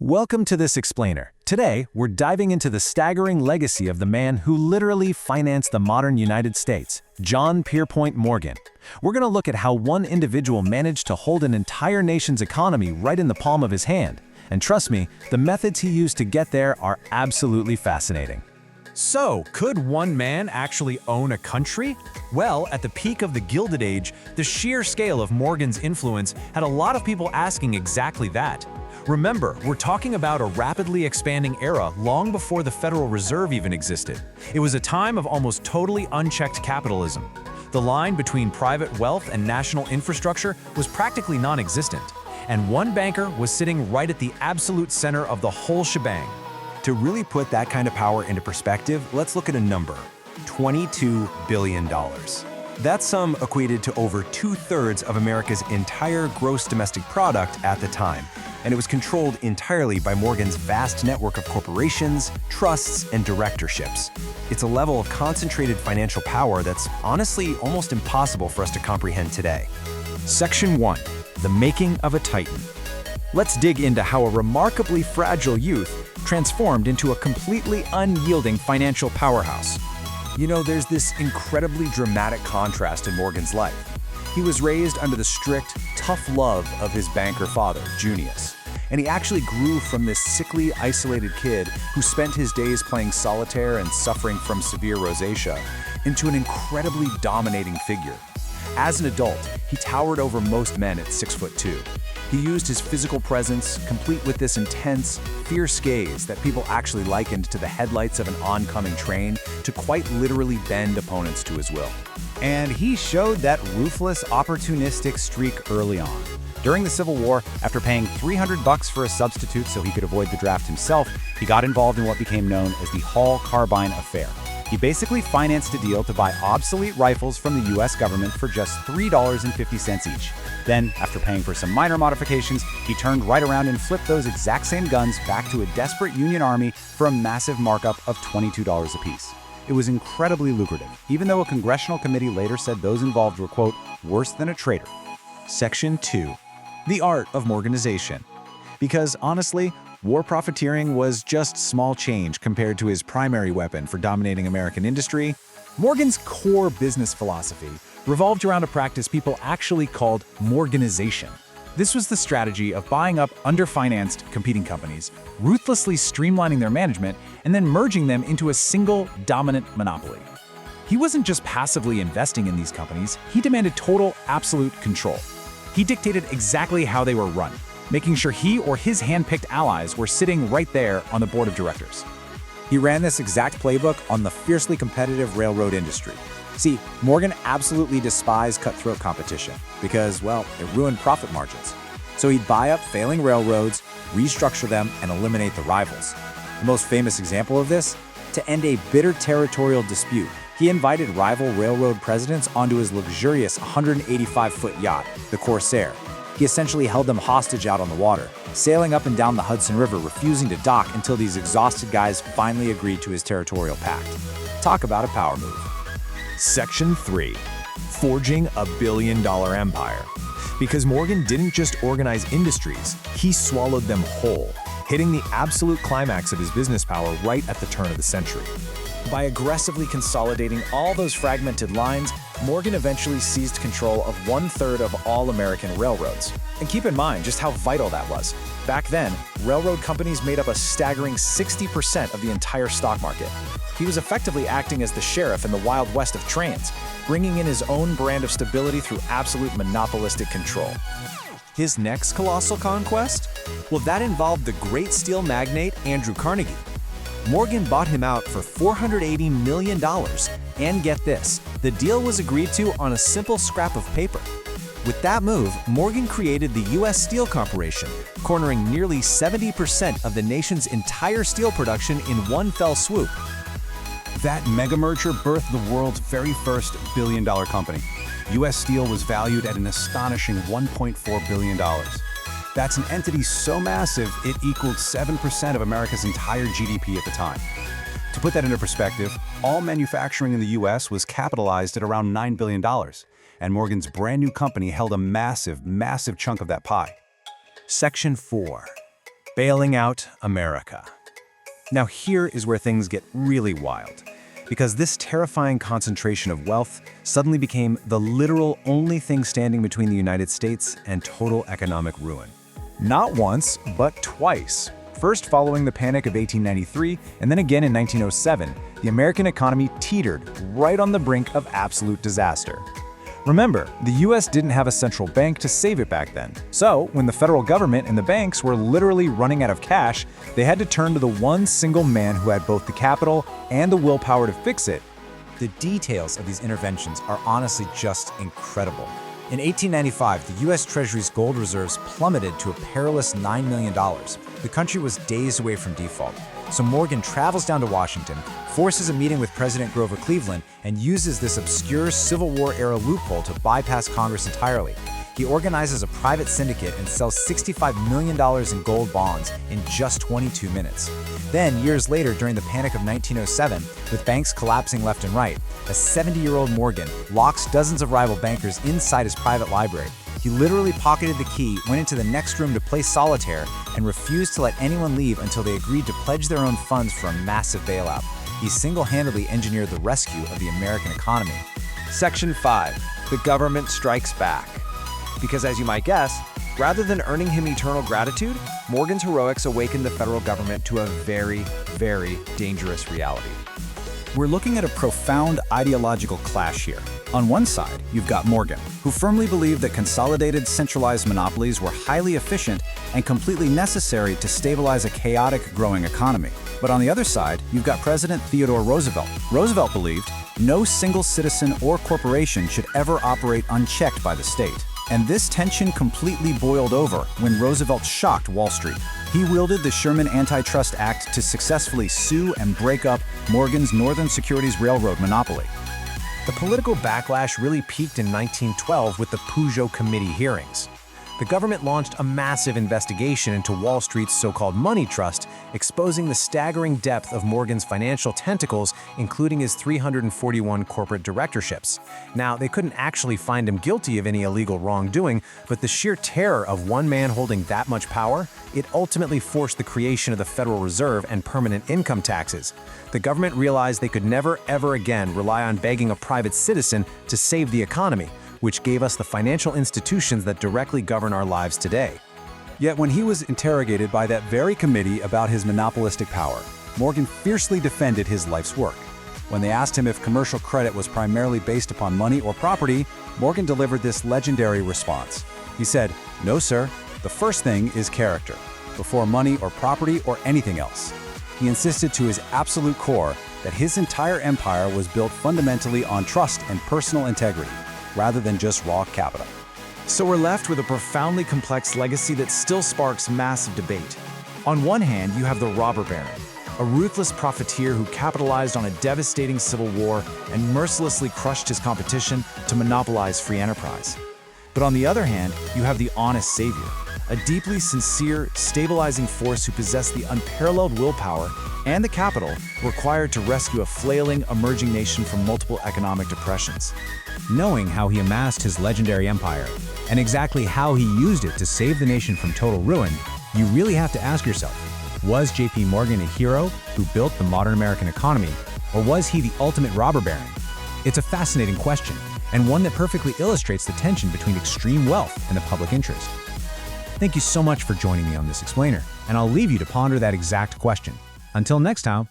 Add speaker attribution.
Speaker 1: Welcome to this explainer. Today, we're diving into the staggering legacy of the man who literally financed the modern United States, John Pierpont Morgan. We're going to look at how one individual managed to hold an entire nation's economy right in the palm of his hand. And trust me, the methods he used to get there are absolutely fascinating.
Speaker 2: So, could one man actually own a country? Well, at the peak of the Gilded Age, the sheer scale of Morgan's influence had a lot of people asking exactly that. Remember, we're talking about a rapidly expanding era long before the Federal Reserve even existed. It was a time of almost totally unchecked capitalism. The line between private wealth and national infrastructure was practically non-existent, and one banker was sitting right at the absolute center of the whole shebang.
Speaker 3: To really put that kind of power into perspective, let's look at a number: $22 billion. That sum equated to over 2/3 of America's entire gross domestic product at the time, and it was controlled entirely by Morgan's vast network of corporations, trusts, and directorships. It's a level of concentrated financial power that's honestly almost impossible for us to comprehend today.
Speaker 4: Section 1. The Making of a Titan. Let's dig into how a remarkably fragile youth transformed into a completely unyielding financial powerhouse.
Speaker 3: You know, there's this incredibly dramatic contrast in Morgan's life. He was raised under the strict, tough love of his banker father, Junius. And he actually grew from this sickly, isolated kid who spent his days playing solitaire and suffering from severe rosacea into an incredibly dominating figure. As an adult, he towered over most men at 6'2". He used his physical presence, complete with this intense, fierce gaze that people actually likened to the headlights of an oncoming train, to quite literally bend opponents to his will.
Speaker 5: And he showed that ruthless, opportunistic streak early on. During the Civil War, after paying $300 for a substitute so he could avoid the draft himself, he got involved in what became known as the Hall Carbine Affair. He basically financed a deal to buy obsolete rifles from the US government for just $3.50 each. Then, after paying for some minor modifications, he turned right around and flipped those exact same guns back to a desperate Union army for a massive markup of $22 apiece. It was incredibly lucrative, even though a congressional committee later said those involved were, quote, worse than a traitor.
Speaker 1: Section 2. The Art of Morganization. Because honestly, war profiteering was just small change compared to his primary weapon for dominating American industry. Morgan's core business philosophy revolved around a practice people actually called Morganization. This was the strategy of buying up underfinanced competing companies, ruthlessly streamlining their management, and then merging them into a single dominant monopoly. He wasn't just passively investing in these companies, he demanded total, absolute control. He dictated exactly how they were run, making sure he or his hand-picked allies were sitting right there on the board of directors.
Speaker 5: He ran this exact playbook on the fiercely competitive railroad industry. See, Morgan absolutely despised cutthroat competition because, well, it ruined profit margins. So he'd buy up failing railroads, restructure them, and eliminate the rivals. The most famous example of this? To end a bitter territorial dispute, he invited rival railroad presidents onto his luxurious 185-foot yacht, the Corsair. He essentially held them hostage out on the water, sailing up and down the Hudson River, refusing to dock until these exhausted guys finally agreed to his territorial pact. Talk about a power move.
Speaker 1: Section 3. Forging a billion-dollar empire. Because Morgan didn't just organize industries, he swallowed them whole, hitting the absolute climax of his business power right at the turn of the century. By aggressively consolidating all those fragmented lines, Morgan eventually seized control of 1/3 of all American railroads. And keep in mind just how vital that was. Back then, railroad companies made up a staggering 60% of the entire stock market. He was effectively acting as the sheriff in the Wild West of trains, bringing in his own brand of stability through absolute monopolistic control. His next colossal conquest? Well, that involved the great steel magnate Andrew Carnegie. Morgan bought him out for $480 million, and get this, the deal was agreed to on a simple scrap of paper. With that move, Morgan created the U.S. Steel Corporation, cornering nearly 70% of the nation's entire steel production in one fell swoop.
Speaker 6: That mega merger birthed the world's very first billion-dollar company. U.S. Steel was valued at an astonishing $1.4 billion. That's an entity so massive, it equaled 7% of America's entire GDP at the time. To put that into perspective, all manufacturing in the U.S. was capitalized at around $9 billion, and Morgan's brand new company held a massive, massive chunk of that pie.
Speaker 1: Section 4.
Speaker 3: Bailing out America. Now here is where things get really wild, because this terrifying concentration of wealth suddenly became the literal only thing standing between the United States and total economic ruin. Not once, but twice. First following the Panic of 1893, and then again in 1907, the American economy teetered right on the brink of absolute disaster. Remember, the US didn't have a central bank to save it back then. So, when the federal government and the banks were literally running out of cash, they had to turn to the one single man who had both the capital and the willpower to fix it.
Speaker 5: The details of these interventions are honestly just incredible. In 1895, the U.S. Treasury's gold reserves plummeted to a perilous $9 million. The country was days away from default. So Morgan travels down to Washington, forces a meeting with President Grover Cleveland, and uses this obscure Civil War-era loophole to bypass Congress entirely. He organizes a private syndicate and sells $65 million in gold bonds in just 22 minutes. Then, years later, during the Panic of 1907, with banks collapsing left and right, a 70-year-old Morgan locks dozens of rival bankers inside his private library. He literally pocketed the key, went into the next room to play solitaire, and refused to let anyone leave until they agreed to pledge their own funds for a massive bailout. He single-handedly engineered the rescue of the American economy.
Speaker 1: Section 5. The government strikes back. Because as you might guess, rather than earning him eternal gratitude, Morgan's heroics awakened the federal government to a very, very dangerous reality.
Speaker 6: We're looking at a profound ideological clash here. On one side, you've got Morgan, who firmly believed that consolidated, centralized monopolies were highly efficient and completely necessary to stabilize a chaotic, growing economy. But on the other side, you've got President Theodore Roosevelt. Roosevelt believed no single citizen or corporation should ever operate unchecked by the state. And this tension completely boiled over when Roosevelt shocked Wall Street. He wielded the Sherman Antitrust Act to successfully sue and break up Morgan's Northern Securities Railroad monopoly.
Speaker 2: The political backlash really peaked in 1912 with the Peugeot Committee hearings. The government launched a massive investigation into Wall Street's so-called money trust, exposing the staggering depth of Morgan's financial tentacles, including his 341 corporate directorships. Now, they couldn't actually find him guilty of any illegal wrongdoing, but the sheer terror of one man holding that much power, it ultimately forced the creation of the Federal Reserve and permanent income taxes. The government realized they could never, ever again rely on begging a private citizen to save the economy, which gave us the financial institutions that directly govern our lives today.
Speaker 3: Yet when he was interrogated by that very committee about his monopolistic power, Morgan fiercely defended his life's work. When they asked him if commercial credit was primarily based upon money or property, Morgan delivered this legendary response. He said, "No, sir. The first thing is character, before money or property or anything else." He insisted to his absolute core that his entire empire was built fundamentally on trust and personal integrity, rather than just raw capital.
Speaker 2: So we're left with a profoundly complex legacy that still sparks massive debate. On one hand, you have the robber baron, a ruthless profiteer who capitalized on a devastating civil war and mercilessly crushed his competition to monopolize free enterprise. But on the other hand, you have the honest savior, a deeply sincere, stabilizing force who possessed the unparalleled willpower and the capital required to rescue a flailing, emerging nation from multiple economic depressions.
Speaker 4: Knowing how he amassed his legendary empire and exactly how he used it to save the nation from total ruin, you really have to ask yourself, was J.P. Morgan a hero who built the modern American economy, or was he the ultimate robber baron? It's a fascinating question, and one that perfectly illustrates the tension between extreme wealth and the public interest. Thank you so much for joining me on this explainer, and I'll leave you to ponder that exact question. Until next time.